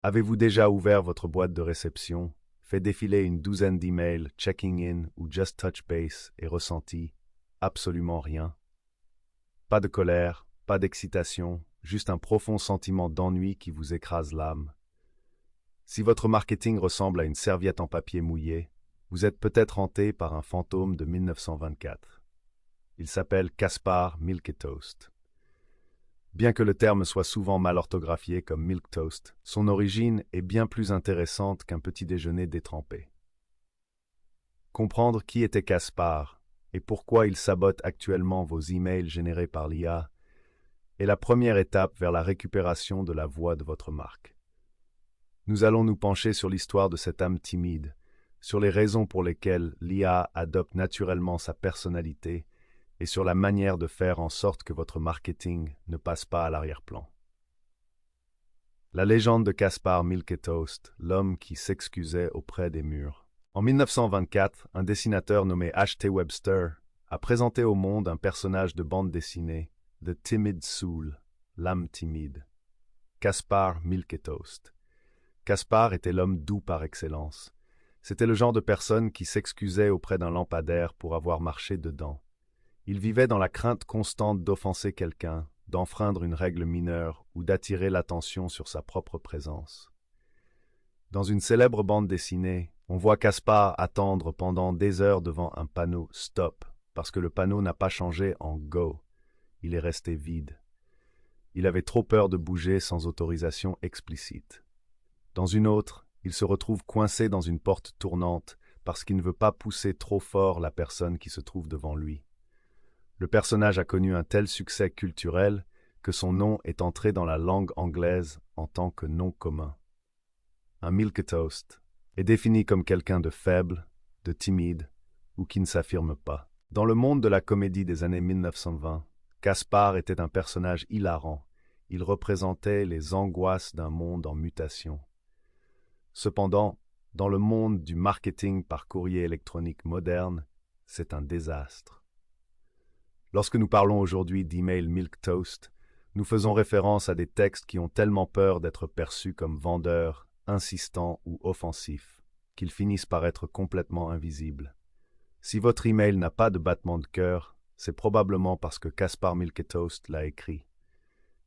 Avez-vous déjà ouvert votre boîte de réception, fait défiler une douzaine d'emails, checking in ou just touch base et ressenti absolument rien? Pas de colère, pas d'excitation, juste un profond sentiment d'ennui qui vous écrase l'âme. Si votre marketing ressemble à une serviette en papier mouillé, vous êtes peut-être hanté par un fantôme de 1924. Il s'appelle Caspar Milquetoast. Bien que le terme soit souvent mal orthographié comme milk toast, son origine est bien plus intéressante qu'un petit déjeuner détrempé. Comprendre qui était Caspar et pourquoi il sabote actuellement vos emails générés par l'IA est la première étape vers la récupération de la voix de votre marque. Nous allons nous pencher sur l'histoire de cette âme timide, sur les raisons pour lesquelles l'IA adopte naturellement sa personnalité et sur la manière de faire en sorte que votre marketing ne passe pas à l'arrière-plan. La légende de Caspar Milquetoast, l'homme qui s'excusait auprès des murs. En 1924, un dessinateur nommé H.T. Webster a présenté au monde un personnage de bande dessinée, The Timid Soul, l'âme timide, Caspar Milquetoast. Caspar était l'homme doux par excellence. C'était le genre de personne qui s'excusait auprès d'un lampadaire pour avoir marché dedans. Il vivait dans la crainte constante d'offenser quelqu'un, d'enfreindre une règle mineure ou d'attirer l'attention sur sa propre présence. Dans une célèbre bande dessinée, on voit Caspar attendre pendant des heures devant un panneau « Stop » parce que le panneau n'a pas changé en « Go ». Il est resté vide. Il avait trop peur de bouger sans autorisation explicite. Dans une autre, il se retrouve coincé dans une porte tournante parce qu'il ne veut pas pousser trop fort la personne qui se trouve devant lui. Le personnage a connu un tel succès culturel que son nom est entré dans la langue anglaise en tant que nom commun. Un milquetoast est défini comme quelqu'un de faible, de timide ou qui ne s'affirme pas. Dans le monde de la comédie des années 1920, Caspar était un personnage hilarant. Il représentait les angoisses d'un monde en mutation. Cependant, dans le monde du marketing par courrier électronique moderne, c'est un désastre. Lorsque nous parlons aujourd'hui d'email milquetoast, nous faisons référence à des textes qui ont tellement peur d'être perçus comme vendeurs, insistants ou offensifs, qu'ils finissent par être complètement invisibles. Si votre email n'a pas de battement de cœur, c'est probablement parce que Caspar Milquetoast l'a écrit.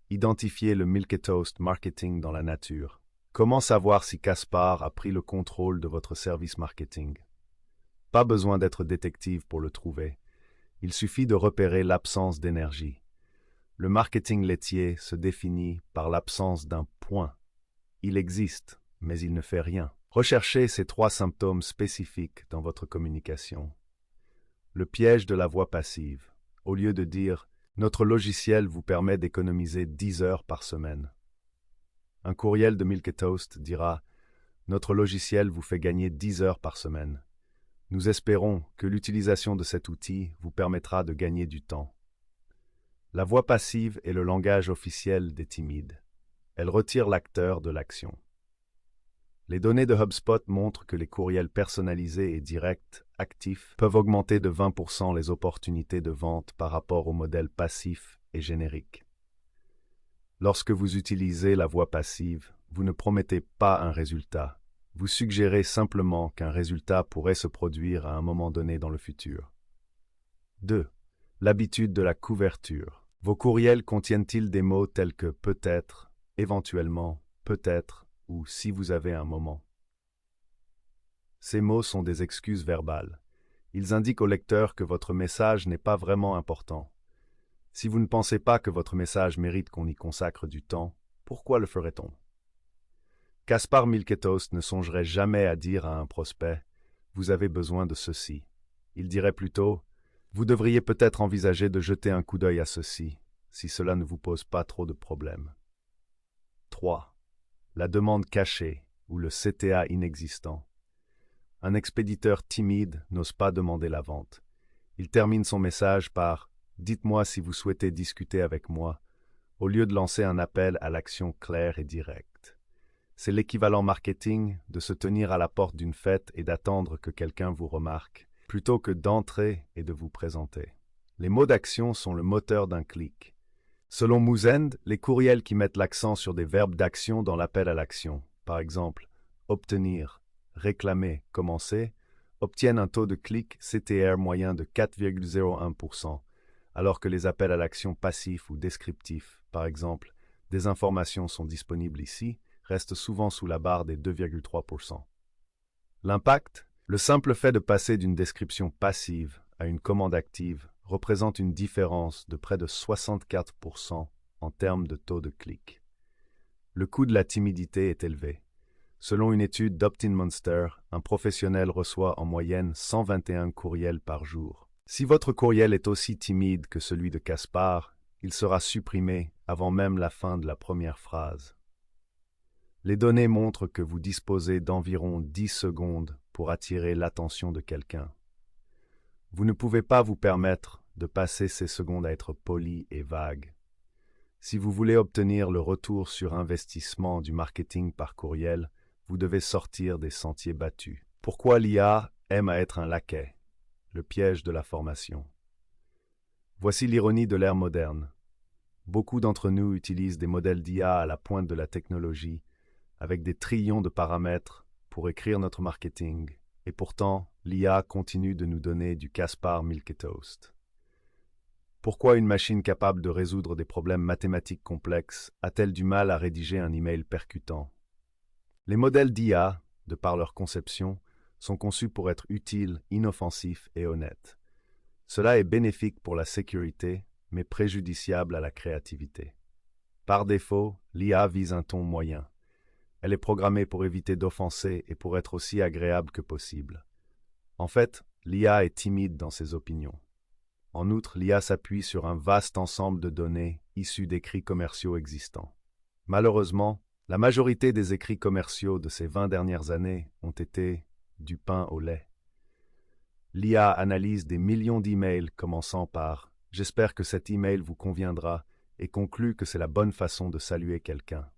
Identifiez le milquetoast marketing dans la nature. Comment savoir si Caspar a pris le contrôle de votre service marketing? Pas besoin d'être détective pour le trouver. Il suffit de repérer l'absence d'énergie. Le marketing laitier se définit par l'absence d'un point. Il existe, mais il ne fait rien. Recherchez ces 3 symptômes spécifiques dans votre communication. Le piège de la voix passive. Au lieu de dire « Notre logiciel vous permet d'économiser 10 heures par semaine », un courriel de Milquetoast dira « Notre logiciel vous fait gagner 10 heures par semaine. Nous espérons que l'utilisation de cet outil vous permettra de gagner du temps. » La voix passive est le langage officiel des timides. Elle retire l'acteur de l'action. Les données de HubSpot montrent que les courriels personnalisés et directs, actifs, peuvent augmenter de 20% les opportunités de vente par rapport au modèle passif et générique. Lorsque vous utilisez la voix passive, vous ne promettez pas un résultat. Vous suggérez simplement qu'un résultat pourrait se produire à un moment donné dans le futur. 2. L'habitude de la couverture. Vos courriels contiennent-ils des mots tels que peut-être, éventuellement, peut-être ou si vous avez un moment? Ces mots sont des excuses verbales. Ils indiquent au lecteur que votre message n'est pas vraiment important. Si vous ne pensez pas que votre message mérite qu'on y consacre du temps, pourquoi le ferait-on? Caspar Milquetoast ne songerait jamais à dire à un prospect « Vous avez besoin de ceci ». Il dirait plutôt « Vous devriez peut-être envisager de jeter un coup d'œil à ceci, si cela ne vous pose pas trop de problèmes. » 3. La demande cachée ou le CTA inexistant. Un expéditeur timide n'ose pas demander la vente. Il termine son message par « Dites-moi si vous souhaitez discuter avec moi », au lieu de lancer un appel à l'action claire et directe. C'est l'équivalent marketing de se tenir à la porte d'une fête et d'attendre que quelqu'un vous remarque, plutôt que d'entrer et de vous présenter. Les mots d'action sont le moteur d'un clic. Selon Mouzend, les courriels qui mettent l'accent sur des verbes d'action dans l'appel à l'action par exemple obtenir, réclamer, commencer, obtiennent un taux de clic CTR moyen de 4,01%, alors que les appels à l'action passifs ou descriptifs, par exemple, des informations sont disponibles ici, restent souvent sous la barre des 2,3%. L'impact? Le simple fait de passer d'une description passive à une commande active représente une différence de près de 64% en termes de taux de clic. Le coût de la timidité est élevé. Selon une étude d'OptinMonster, un professionnel reçoit en moyenne 121 courriels par jour. Si votre courriel est aussi timide que celui de Caspar, il sera supprimé avant même la fin de la première phrase. Les données montrent que vous disposez d'environ 10 secondes pour attirer l'attention de quelqu'un. Vous ne pouvez pas vous permettre de passer ces secondes à être poli et vague. Si vous voulez obtenir le retour sur investissement du marketing par courriel, vous devez sortir des sentiers battus. Pourquoi l'IA aime à être un laquais? Le piège de la formation. Voici l'ironie de l'ère moderne. Beaucoup d'entre nous utilisent des modèles d'IA à la pointe de la technologie, avec des trillions de paramètres pour écrire notre marketing. Et pourtant, l'IA continue de nous donner du Caspar Milquetoast. Pourquoi une machine capable de résoudre des problèmes mathématiques complexes a-t-elle du mal à rédiger un email percutant? Les modèles d'IA, de par leur conception, sont conçus pour être utiles, inoffensifs et honnêtes. Cela est bénéfique pour la sécurité, mais préjudiciable à la créativité. Par défaut, l'IA vise un ton moyen. Elle est programmée pour éviter d'offenser et pour être aussi agréable que possible. En fait, l'IA est timide dans ses opinions. En outre, l'IA s'appuie sur un vaste ensemble de données issues d'écrits commerciaux existants. Malheureusement, la majorité des écrits commerciaux de ces 20 dernières années ont été du pain au lait. L'IA analyse des millions d'emails commençant par « J'espère que cet email vous conviendra » et conclut que c'est la bonne façon de saluer quelqu'un.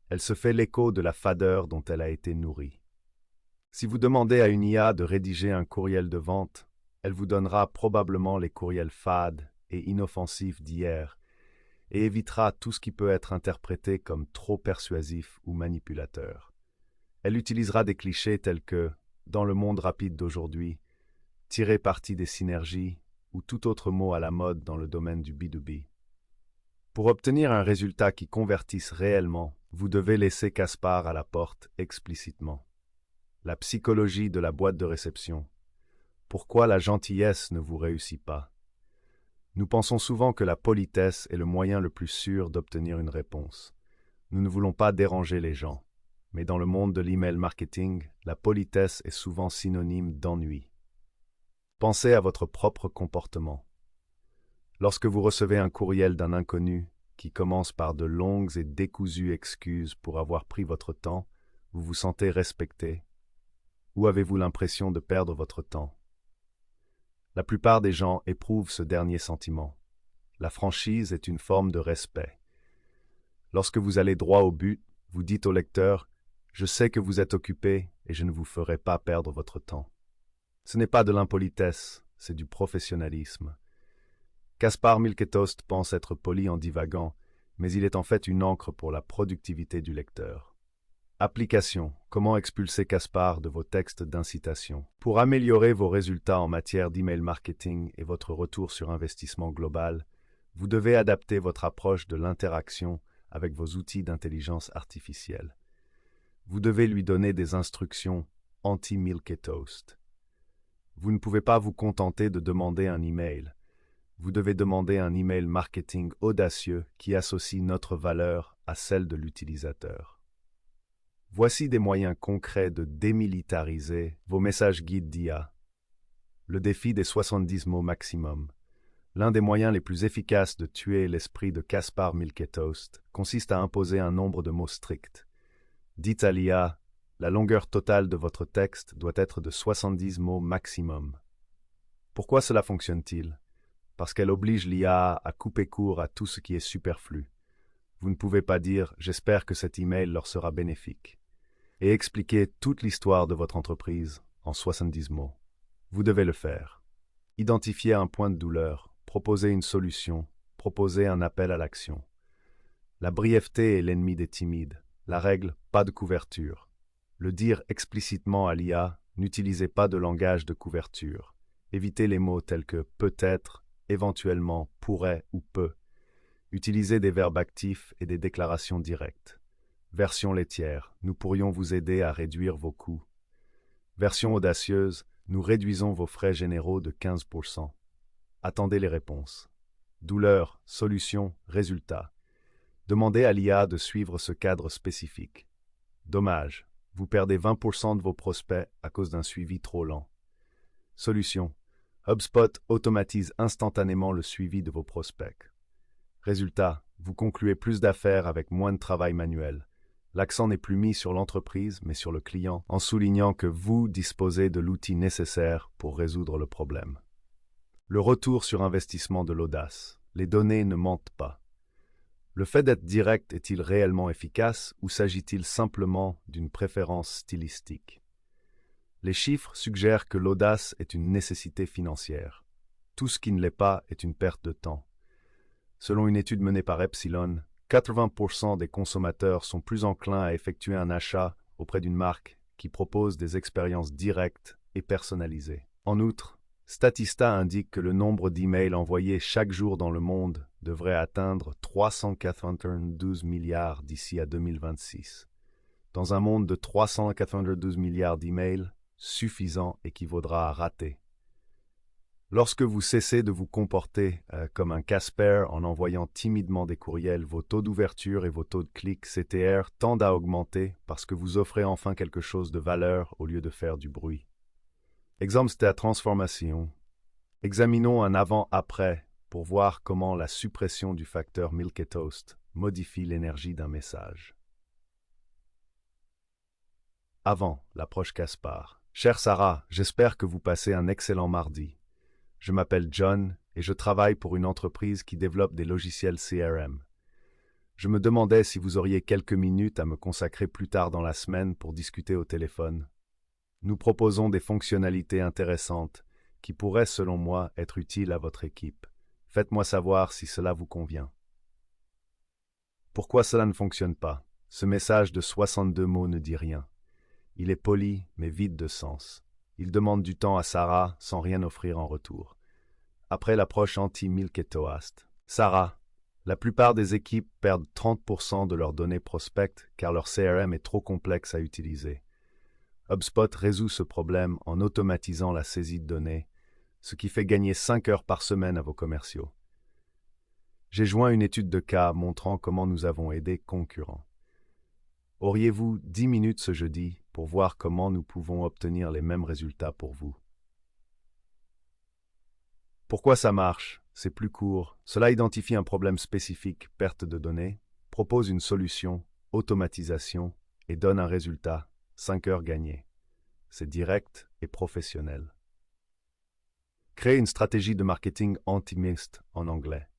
Elle se fait l'écho de la fadeur dont elle a été nourrie. Si vous demandez à une IA de rédiger un courriel de vente, elle vous donnera probablement les courriels fades et inoffensifs d'hier et évitera tout ce qui peut être interprété comme trop persuasif ou manipulateur. Elle utilisera des clichés tels que « dans le monde rapide d'aujourd'hui »,« tirer parti des synergies » ou tout autre mot à la mode dans le domaine du B2B. Pour obtenir un résultat qui convertisse réellement, vous devez laisser Caspar à la porte explicitement. La psychologie de la boîte de réception. Pourquoi la gentillesse ne vous réussit pas? Nous pensons souvent que la politesse est le moyen le plus sûr d'obtenir une réponse. Nous ne voulons pas déranger les gens. Mais dans le monde de l'email marketing, la politesse est souvent synonyme d'ennui. Pensez à votre propre comportement. Lorsque vous recevez un courriel d'un inconnu qui commence par de longues et décousues excuses pour avoir pris votre temps, vous vous sentez respecté? Ou avez-vous l'impression de perdre votre temps? La plupart des gens éprouvent ce dernier sentiment. La franchise est une forme de respect. Lorsque vous allez droit au but, vous dites au lecteur « Je sais que vous êtes occupé et je ne vous ferai pas perdre votre temps ». Ce n'est pas de l'impolitesse, c'est du professionnalisme. Caspar Milquetoast pense être poli en divaguant, mais il est en fait une encre pour la productivité du lecteur. Application. Comment expulser Caspar de vos textes d'incitation? Pour améliorer vos résultats en matière d'email marketing et votre retour sur investissement global, vous devez adapter votre approche de l'interaction avec vos outils d'intelligence artificielle. Vous devez lui donner des instructions anti-Milquetoast. Vous ne pouvez pas vous contenter de demander un email. Vous devez demander un email marketing audacieux qui associe notre valeur à celle de l'utilisateur. Voici des moyens concrets de démilitariser vos messages guides d'IA. Le défi des 70 mots maximum. L'un des moyens les plus efficaces de tuer l'esprit de Caspar Milquetoast consiste à imposer un nombre de mots strict. Dites à l'IA, la longueur totale de votre texte doit être de 70 mots maximum. Pourquoi cela fonctionne-t-il? Parce qu'elle oblige l'IA à couper court à tout ce qui est superflu. Vous ne pouvez pas dire « J'espère que cet email leur sera bénéfique » et expliquer toute l'histoire de votre entreprise en 70 mots. Vous devez le faire. Identifier un point de douleur, proposer une solution, proposer un appel à l'action. La brièveté est l'ennemi des timides. La règle, pas de couverture. Le dire explicitement à l'IA, n'utilisez pas de langage de couverture. Évitez les mots tels que peut-être, éventuellement, pourrait ou peut. Utilisez des verbes actifs et des déclarations directes. Version laitière, nous pourrions vous aider à réduire vos coûts. Version audacieuse, nous réduisons vos frais généraux de 15%. Attendez les réponses. Douleur, solution, résultat. Demandez à l'IA de suivre ce cadre spécifique. Dommage, vous perdez 20% de vos prospects à cause d'un suivi trop lent. Solution. HubSpot automatise instantanément le suivi de vos prospects. Résultat, vous concluez plus d'affaires avec moins de travail manuel. L'accent n'est plus mis sur l'entreprise, mais sur le client, en soulignant que vous disposez de l'outil nécessaire pour résoudre le problème. Le retour sur investissement de l'audace. Les données ne mentent pas. Le fait d'être direct est-il réellement efficace ou s'agit-il simplement d'une préférence stylistique? Les chiffres suggèrent que l'audace est une nécessité financière. Tout ce qui ne l'est pas est une perte de temps. Selon une étude menée par Epsilon, 80% des consommateurs sont plus enclins à effectuer un achat auprès d'une marque qui propose des expériences directes et personnalisées. En outre, Statista indique que le nombre d'emails envoyés chaque jour dans le monde devrait atteindre 392 milliards d'ici à 2026. Dans un monde de 392 milliards d'emails, suffisant équivaudra à rater. Lorsque vous cessez de vous comporter comme un Casper en envoyant timidement des courriels, vos taux d'ouverture et vos taux de clics CTR tendent à augmenter parce que vous offrez enfin quelque chose de valeur au lieu de faire du bruit. Exemple de la transformation. Examinons un avant-après pour voir comment la suppression du facteur Milk et Toast modifie l'énergie d'un message. Avant, l'approche Caspar. Chère Sarah, j'espère que vous passez un excellent mardi. Je m'appelle John et je travaille pour une entreprise qui développe des logiciels CRM. Je me demandais si vous auriez quelques minutes à me consacrer plus tard dans la semaine pour discuter au téléphone. Nous proposons des fonctionnalités intéressantes qui pourraient, selon moi, être utiles à votre équipe. Faites-moi savoir si cela vous convient. Pourquoi cela ne fonctionne pas? Ce message de 62 mots ne dit rien. Il est poli, mais vide de sens. Il demande du temps à Sarah sans rien offrir en retour. Après l'approche anti-Milk et Toast. Sarah, la plupart des équipes perdent 30% de leurs données prospects car leur CRM est trop complexe à utiliser. HubSpot résout ce problème en automatisant la saisie de données, ce qui fait gagner 5 heures par semaine à vos commerciaux. J'ai joint une étude de cas montrant comment nous avons aidé concurrents. Auriez-vous 10 minutes ce jeudi pour voir comment nous pouvons obtenir les mêmes résultats pour vous? Pourquoi ça marche? C'est plus court. Cela identifie un problème spécifique, perte de données, propose une solution, automatisation, et donne un résultat, 5 heures gagnées. C'est direct et professionnel. Créer une stratégie de marketing anti-mist en anglais.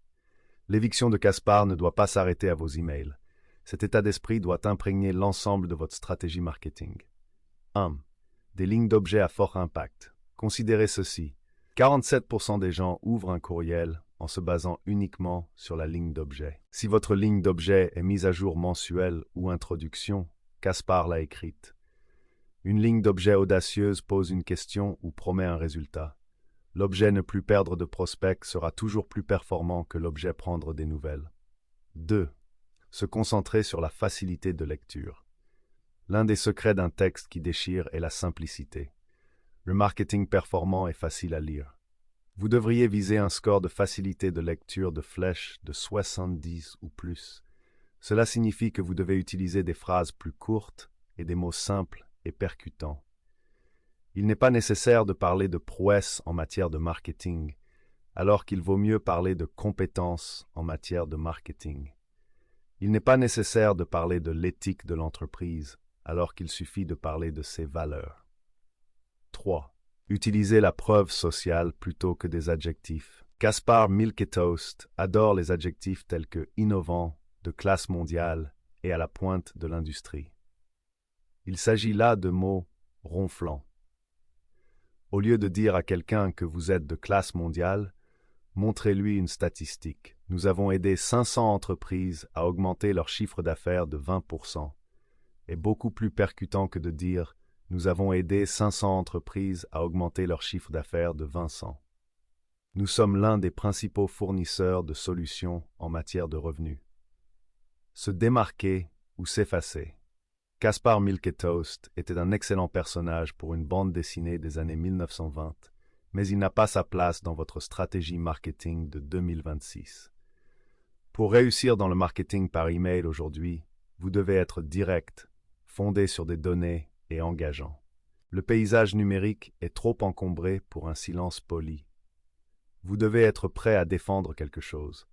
L'éviction de Caspar ne doit pas s'arrêter à vos emails. Cet état d'esprit doit imprégner l'ensemble de votre stratégie marketing. 1. Des lignes d'objets à fort impact. Considérez ceci. 47% des gens ouvrent un courriel en se basant uniquement sur la ligne d'objet. Si votre ligne d'objet est mise à jour mensuelle ou introduction, Caspar l'a écrite. Une ligne d'objet audacieuse pose une question ou promet un résultat. L'objet ne plus perdre de prospects sera toujours plus performant que l'objet prendre des nouvelles. 2. Se concentrer sur la facilité de lecture. L'un des secrets d'un texte qui déchire est la simplicité. Le marketing performant est facile à lire. Vous devriez viser un score de facilité de lecture de flèche de 70 ou plus. Cela signifie que vous devez utiliser des phrases plus courtes et des mots simples et percutants. Il n'est pas nécessaire de parler de prouesse en matière de marketing, alors qu'il vaut mieux parler de compétences en matière de marketing. Il n'est pas nécessaire de parler de l'éthique de l'entreprise, alors qu'il suffit de parler de ses valeurs. 3. Utilisez la preuve sociale plutôt que des adjectifs. Caspar Milk et Toast adore les adjectifs tels que innovant, de classe mondiale et à la pointe de l'industrie. Il s'agit là de mots ronflants. Au lieu de dire à quelqu'un que vous êtes de classe mondiale, montrez-lui une statistique. Nous avons aidé 500 entreprises à augmenter leur chiffre d'affaires de 20%. est beaucoup plus percutant que de dire « Nous avons aidé 500 entreprises à augmenter leur chiffre d'affaires de 20%. » Nous sommes l'un des principaux fournisseurs de solutions en matière de revenus. Se démarquer ou s'effacer. Caspar Milquetoast était un excellent personnage pour une bande dessinée des années 1920, mais il n'a pas sa place dans votre stratégie marketing de 2026. Pour réussir dans le marketing par email aujourd'hui, vous devez être direct, fondé sur des données et engageant. Le paysage numérique est trop encombré pour un silence poli. Vous devez être prêt à défendre quelque chose.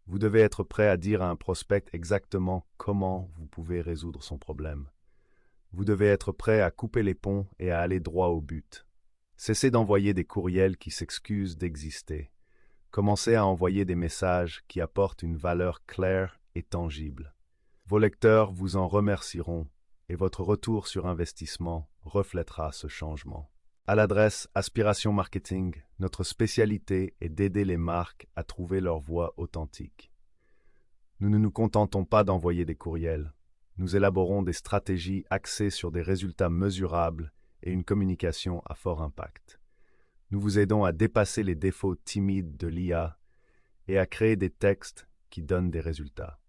Vous devez être prêt à dire à un prospect exactement comment vous pouvez résoudre son problème. Vous devez être prêt à couper les ponts et à aller droit au but. Cessez d'envoyer des courriels qui s'excusent d'exister. Commencez à envoyer des messages qui apportent une valeur claire et tangible. Vos lecteurs vous en remercieront et votre retour sur investissement reflètera ce changement. À l'adresse Aspiration Marketing, notre spécialité est d'aider les marques à trouver leur voix authentique. Nous ne nous contentons pas d'envoyer des courriels. Nous élaborons des stratégies axées sur des résultats mesurables et une communication à fort impact. Nous vous aidons à dépasser les défauts timides de l'IA et à créer des textes qui donnent des résultats.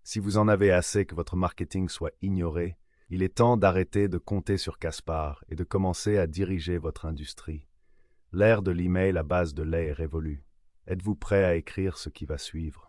Si vous en avez assez que votre marketing soit ignoré, il est temps d'arrêter de compter sur Caspar et de commencer à diriger votre industrie. L'ère de l'email à base de lait est révolue. Êtes-vous prêt à écrire ce qui va suivre?